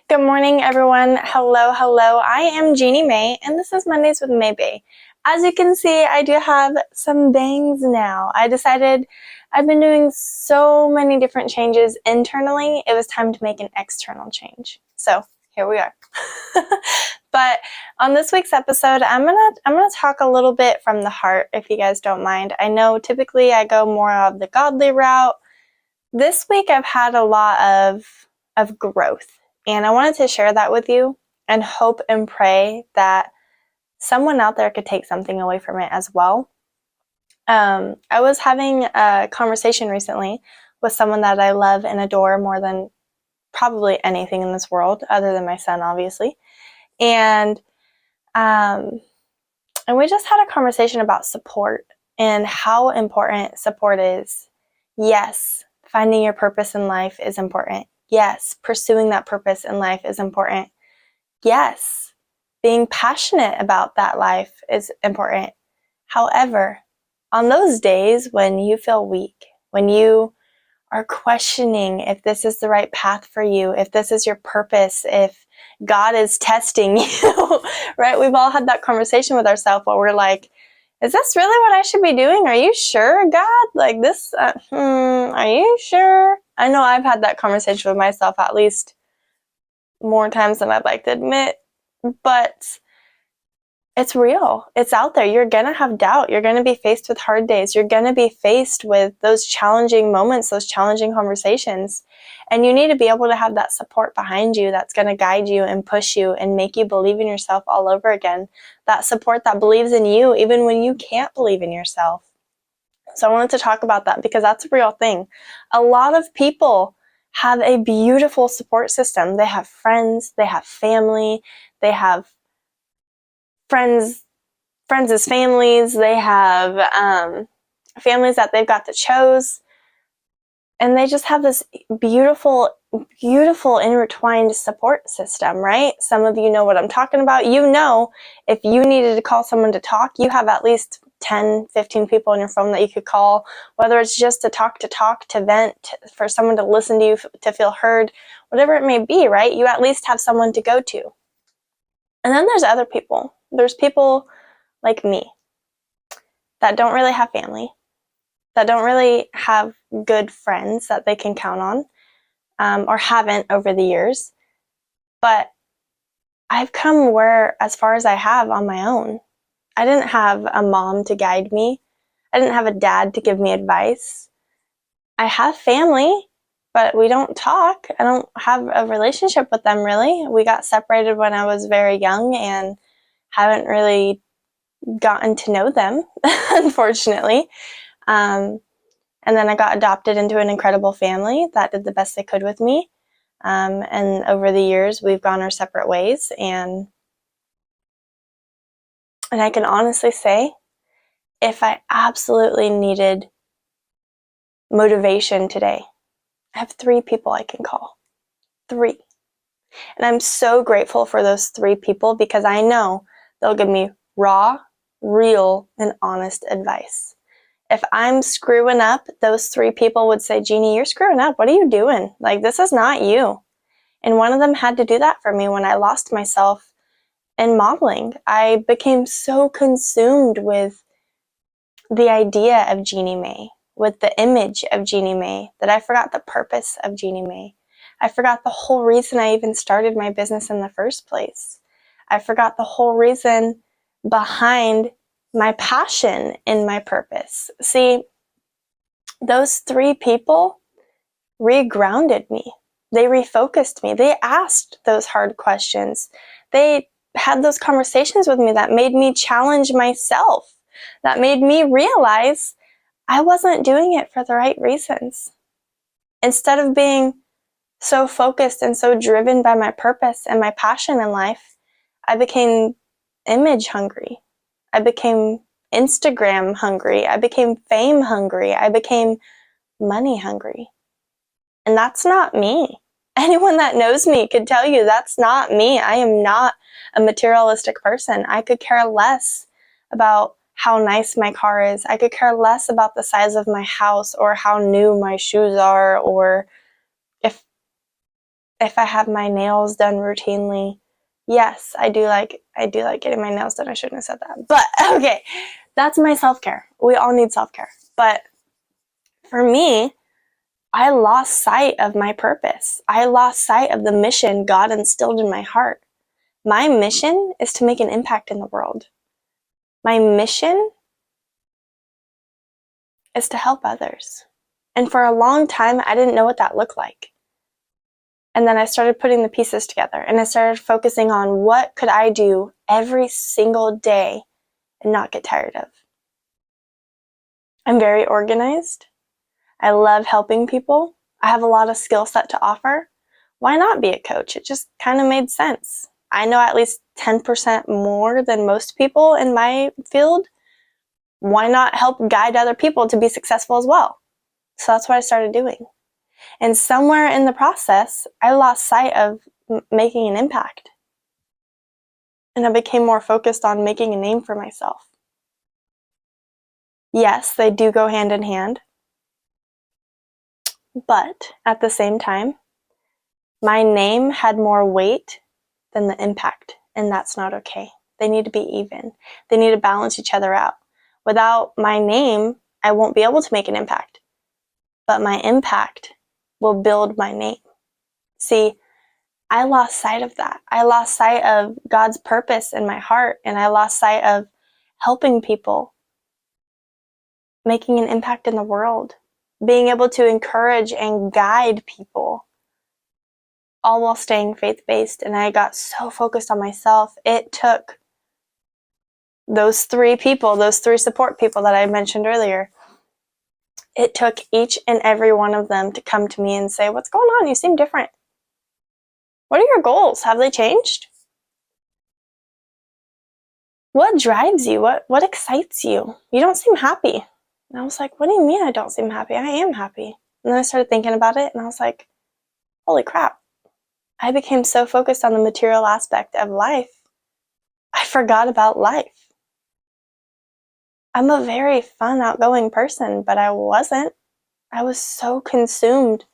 Good morning, everyone. Hello, hello. I am Jeannie Mae, and this is Mondays with Mae Bae. As you can see, I do have some bangs now. I decided I've been doing so many different changes internally. It was time to make an external change. So here we are. But on this week's episode, I'm gonna talk a little bit from the heart, if you guys don't mind. I know typically I go more of the godly route. This week I've had a lot of growth. And I wanted to share that with you and hope and pray that someone out there could take something away from it as well. I was having a conversation recently with someone that I love and adore more than probably anything in this world, other than my son, obviously. And we just had a conversation about support and how important support is. Yes, finding your purpose in life is important. Yes, pursuing that purpose in life is important. Yes, being passionate about that life is important. However, on those days when you feel weak, when you are questioning if this is the right path for you, if this is your purpose, if God is testing you, right? We've all had that conversation with ourselves where we're like, is this really what I should be doing? Are you sure, God? Like this, are you sure? I know I've had that conversation with myself at least more times than I'd like to admit, but it's real. It's out there. You're going to have doubt. You're going to be faced with hard days. You're going to be faced with those challenging moments, those challenging conversations. And you need to be able to have that support behind you that's going to guide you and push you and make you believe in yourself all over again. That support that believes in you even when you can't believe in yourself. So I wanted to talk about that because that's a real thing. A lot of people have a beautiful support system. They have friends, they have family, they have friends' families, they have families that they've got to choose, and they just have this beautiful, beautiful intertwined support system, right? Some of you know what I'm talking about. You know, if you needed to call someone to talk, you have at least 10, 15 people on your phone that you could call, whether it's just to talk, to vent, for someone to listen to you, to feel heard, whatever it may be, right? You at least have someone to go to. And then there's other people. There's people like me that don't really have family, that don't really have good friends that they can count on, or haven't over the years. But I've come as far as I have on my own. I didn't have a mom to guide me. I didn't have a dad to give me advice. I have family, but we don't talk. I don't have a relationship with them really. We got separated when I was very young and haven't really gotten to know them, unfortunately. And then I got adopted into an incredible family that did the best they could with me. And over the years, we've gone our separate ways. And I can honestly say, if I absolutely needed motivation today, I have 3 people I can call. 3. And I'm so grateful for those 3 people because I know they'll give me raw, real, and honest advice. If I'm screwing up, those 3 people would say, Jeannie, you're screwing up. What are you doing? Like, this is not you. And one of them had to do that for me when I lost myself in modeling. I became so consumed with the idea of Jeannie Mae, with the image of Jeannie Mae, that I forgot the purpose of Jeannie Mae. I forgot the whole reason I even started my business in the first place. I forgot the whole reason behind my passion in my purpose. See, those 3 people regrounded me. They refocused me. They asked those hard questions. They had those conversations with me that made me challenge myself, that made me realize I wasn't doing it for the right reasons. Instead of being so focused and so driven by my purpose and my passion in life, I became image hungry. I became Instagram hungry. I became fame hungry. I became money hungry. And that's not me. Anyone that knows me could tell you that's not me. I am not a materialistic person. I could care less about how nice my car is. I could care less about the size of my house or how new my shoes are or if I have my nails done routinely, yes, I do like getting my nails done. I shouldn't have said that. But okay, that's my self-care. We all need self-care. But for me, I lost sight of my purpose. I lost sight of the mission God instilled in my heart. My mission is to make an impact in the world. My mission is to help others. And for a long time, I didn't know what that looked like. And then I started putting the pieces together, and I started focusing on what could I do every single day and not get tired of. I'm very organized. I love helping people. I have a lot of skill set to offer. Why not be a coach? It just kind of made sense. I know at least 10% more than most people in my field. Why not help guide other people to be successful as well? So that's what I started doing. And somewhere in the process, I lost sight of making an impact. And I became more focused on making a name for myself. Yes, they do go hand in hand. But at the same time, my name had more weight than the impact. And that's not okay. They need to be even. They need to balance each other out. Without my name, I won't be able to make an impact. But my impact will build my name. See, I lost sight of that. I lost sight of God's purpose in my heart, and I lost sight of helping people, making an impact in the world, being able to encourage and guide people, all while staying faith-based. And I got so focused on myself. It took those three people, those three support people that I mentioned earlier, it took each and every one of them to come to me and say, "What's going on? You seem different. What are your goals? Have they changed? What drives you? What excites you? You don't seem happy." And I was like, "What do you mean I don't seem happy? I am happy." And then I started thinking about it, and I was like, holy crap. I became so focused on the material aspect of life, I forgot about life. I'm a very fun, outgoing person, but I wasn't. I was so consumed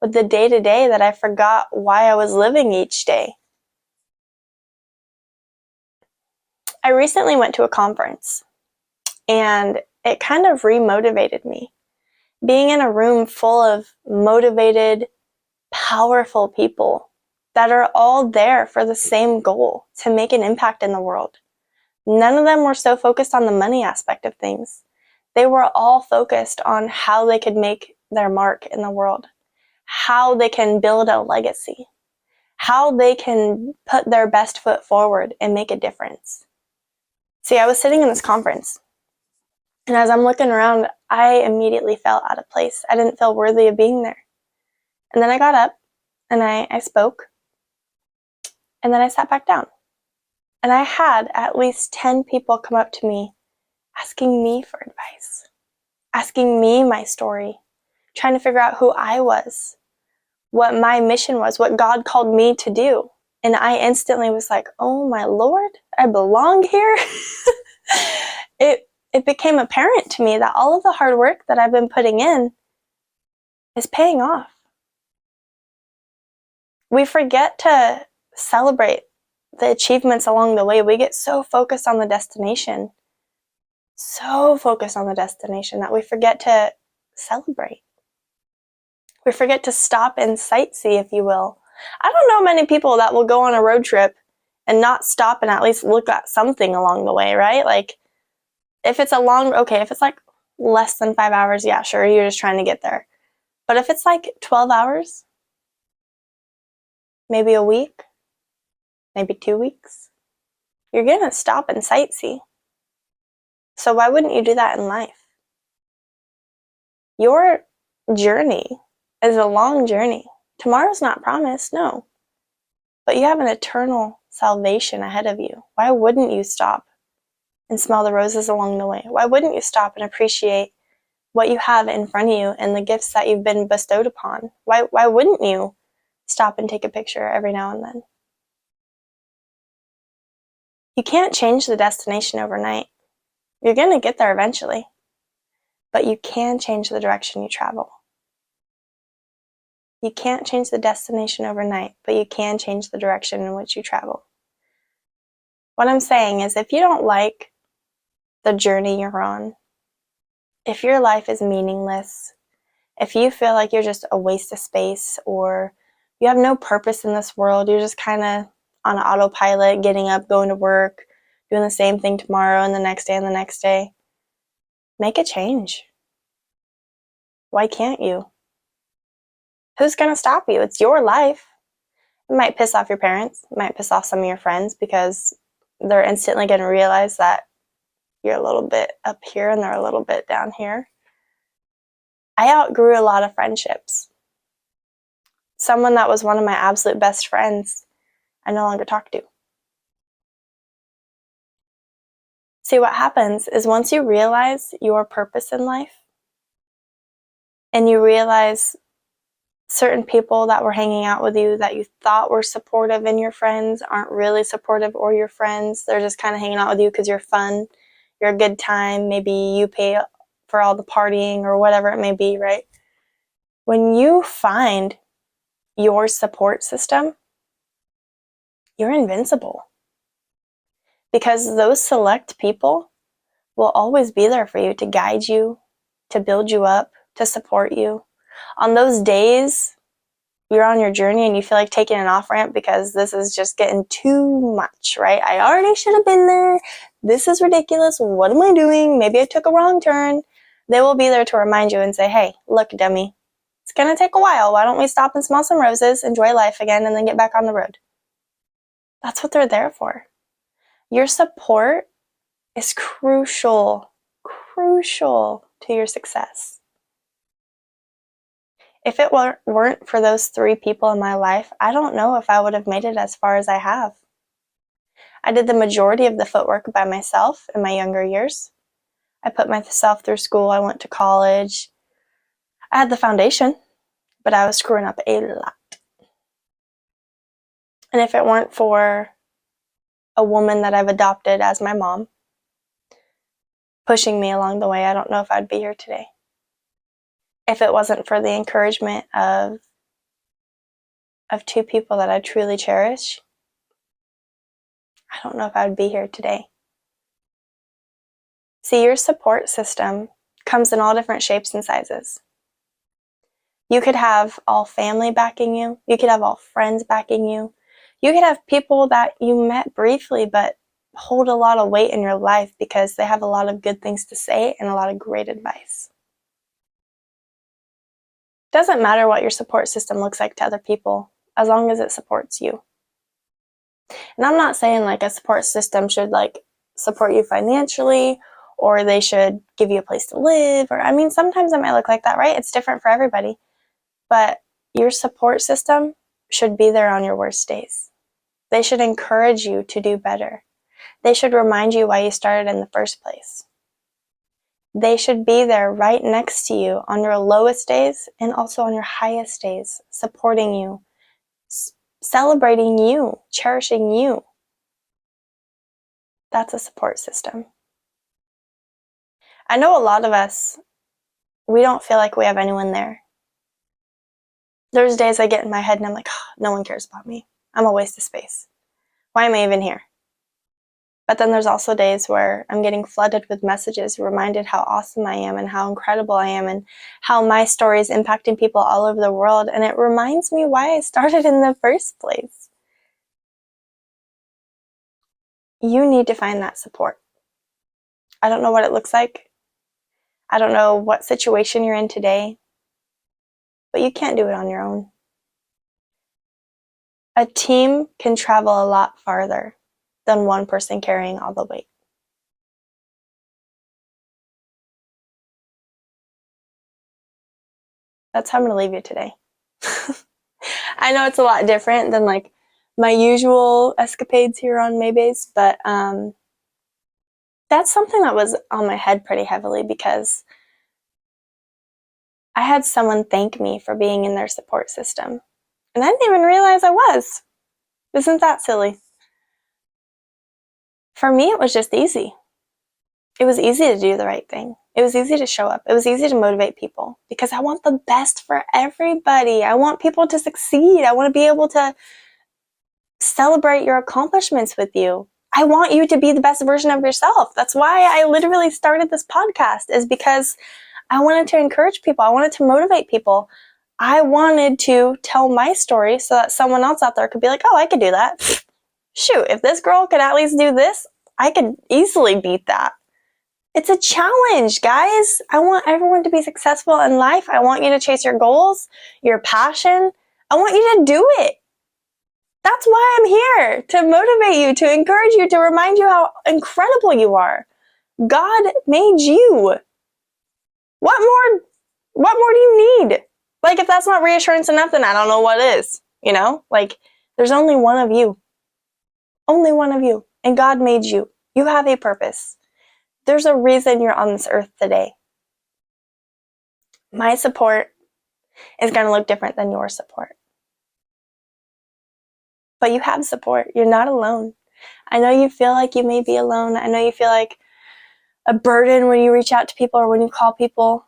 with the day-to-day that I forgot why I was living each day. I recently went to a conference, and it kind of remotivated me. Being in a room full of motivated, powerful people that are all there for the same goal, to make an impact in the world. None of them were so focused on the money aspect of things. They were all focused on how they could make their mark in the world, how they can build a legacy, how they can put their best foot forward and make a difference. See, I was sitting in this conference, and as I'm looking around, I immediately felt out of place. I didn't feel worthy of being there. And then I got up, and I spoke, and then I sat back down. And I had at least 10 people come up to me asking me for advice, asking me my story, trying to figure out who I was, what my mission was, what God called me to do. And I instantly was like, oh my Lord, I belong here. It became apparent to me that all of the hard work that I've been putting in is paying off. We forget to celebrate the achievements along the way. We get so focused on the destination, that we forget to celebrate. We forget to stop and sightsee, if you will. I don't know many people that will go on a road trip and not stop and at least look at something along the way, right? Like, if it's if it's like less than 5 hours, yeah, sure, you're just trying to get there. But if it's like 12 hours, maybe a week, maybe 2 weeks, you're gonna stop and sightsee. So why wouldn't you do that in life? Your journey is a long journey. Tomorrow's not promised, no. But you have an eternal salvation ahead of you. Why wouldn't you stop and smell the roses along the way? Why wouldn't you stop and appreciate what you have in front of you and the gifts that you've been bestowed upon? Why wouldn't you stop and take a picture every now and then? You can't change the destination overnight. You're going to get there eventually, but you can change the direction you travel. You can't change the destination overnight, but you can change the direction in which you travel. What I'm saying is, if you don't like the journey you're on, if your life is meaningless, if you feel like you're just a waste of space, or you have no purpose in this world, you're just kind of on autopilot, getting up, going to work, doing the same thing tomorrow and the next day and the next day, make a change. Why can't you? Who's going to stop you? It's your life. It might piss off your parents. It might piss off some of your friends because they're instantly going to realize that you're a little bit up here and they're a little bit down here. I outgrew a lot of friendships. Someone that was one of my absolute best friends, I no longer talk to. See, what happens is once you realize your purpose in life, and you realize certain people that were hanging out with you that you thought were supportive in your friends aren't really supportive or your friends. They're just kind of hanging out with you because you're fun, you're a good time, maybe you pay for all the partying or whatever it may be, right? When you find your support system, you're invincible. Because those select people will always be there for you to guide you, to build you up, to support you. On those days you're on your journey and you feel like taking an off-ramp because this is just getting too much, right? I already should have been there. This is ridiculous. What am I doing? Maybe I took a wrong turn. They will be there to remind you and say, hey, look, dummy, it's going to take a while. Why don't we stop and smell some roses, enjoy life again, and then get back on the road? That's what they're there for. Your support is crucial to your success. If it weren't for those 3 people in my life, I don't know if I would have made it as far as I have. I did the majority of the footwork by myself in my younger years. I put myself through school. I went to college. I had the foundation, but I was screwing up a lot. And if it weren't for a woman that I've adopted as my mom, pushing me along the way, I don't know if I'd be here today. If it wasn't for the encouragement of 2 people that I truly cherish, I don't know if I would be here today. See, your support system comes in all different shapes and sizes. You could have all family backing you. You could have all friends backing you. You could have people that you met briefly but hold a lot of weight in your life because they have a lot of good things to say and a lot of great advice. It doesn't matter what your support system looks like to other people, as long as it supports you. And I'm not saying like a support system should like support you financially, or they should give you a place to live, or I mean, sometimes it might look like that, right? It's different for everybody. But your support system should be there on your worst days. They should encourage you to do better. They should remind you why you started in the first place. They should be there right next to you on your lowest days and also on your highest days, supporting you, celebrating you, cherishing you. That's a support system. I know a lot of us, we don't feel like we have anyone there. There's days I get in my head and I'm like, oh, no one cares about me. I'm a waste of space. Why am I even here? But then there's also days where I'm getting flooded with messages, reminded how awesome I am and how incredible I am and how my story is impacting people all over the world. And it reminds me why I started in the first place. You need to find that support. I don't know what it looks like. I don't know what situation you're in today, but you can't do it on your own. A team can travel a lot farther than one person carrying all the weight. That's how I'm going to leave you today. I know it's a lot different than like my usual escapades here on Mae Bae's, but that's something that was on my head pretty heavily because I had someone thank me for being in their support system. And I didn't even realize I was. Isn't that silly? For me, it was just easy. It was easy to do the right thing. It was easy to show up. It was easy to motivate people because I want the best for everybody. I want people to succeed. I want to be able to celebrate your accomplishments with you. I want you to be the best version of yourself. That's why I literally started this podcast, is because I wanted to encourage people. I wanted to motivate people. I wanted to tell my story so that someone else out there could be like, oh, I could do that. Shoot, if this girl could at least do this, I could easily beat that. It's a challenge, guys. I want everyone to be successful in life. I want you to chase your goals, your passion. I want you to do it. That's why I'm here, to motivate you, to encourage you, to remind you how incredible you are. God made you. What more do you need? Like, if that's not reassurance enough, then I don't know what is, Like, there's only one of you. Only one of you. And God made you. You have a purpose. There's a reason you're on this earth today. My support is going to look different than your support. But you have support. You're not alone. I know you feel like you may be alone. I know you feel like a burden when you reach out to people or when you call people.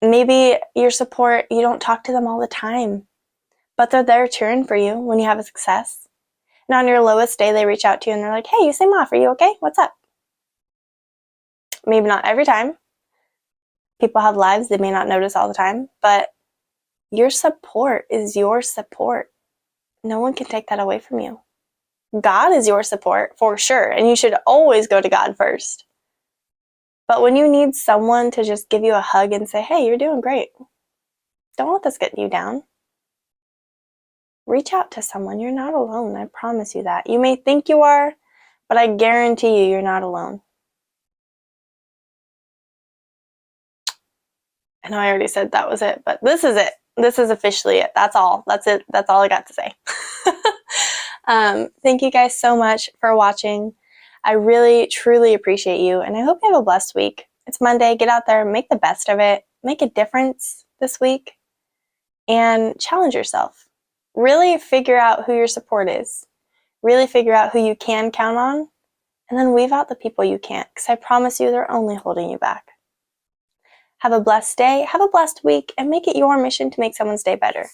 Maybe your support, you don't talk to them all the time, but they're there cheering for you when you have a success. And on your lowest day, they reach out to you and they're like, hey, you seem off. Are you okay? What's up? Maybe not every time. People have lives they may not notice all the time, but your support is your support. No one can take that away from you. God is your support for sure, and you should always go to God first. But when you need someone to just give you a hug and say, hey, you're doing great, don't let this get you down. Reach out to someone. You're not alone. I promise you that. You may think you are, but I guarantee you, you're not alone. I know I already said that was it, but this is it. This is officially it. That's all. That's it. That's all I got to say. Thank you guys so much for watching. I really, truly appreciate you, and I hope you have a blessed week. It's Monday. Get out there, make the best of it, make a difference this week, and challenge yourself. Really figure out who your support is. Really figure out who you can count on, and then weave out the people you can't, because I promise you they're only holding you back. Have a blessed day, have a blessed week, and make it your mission to make someone's day better.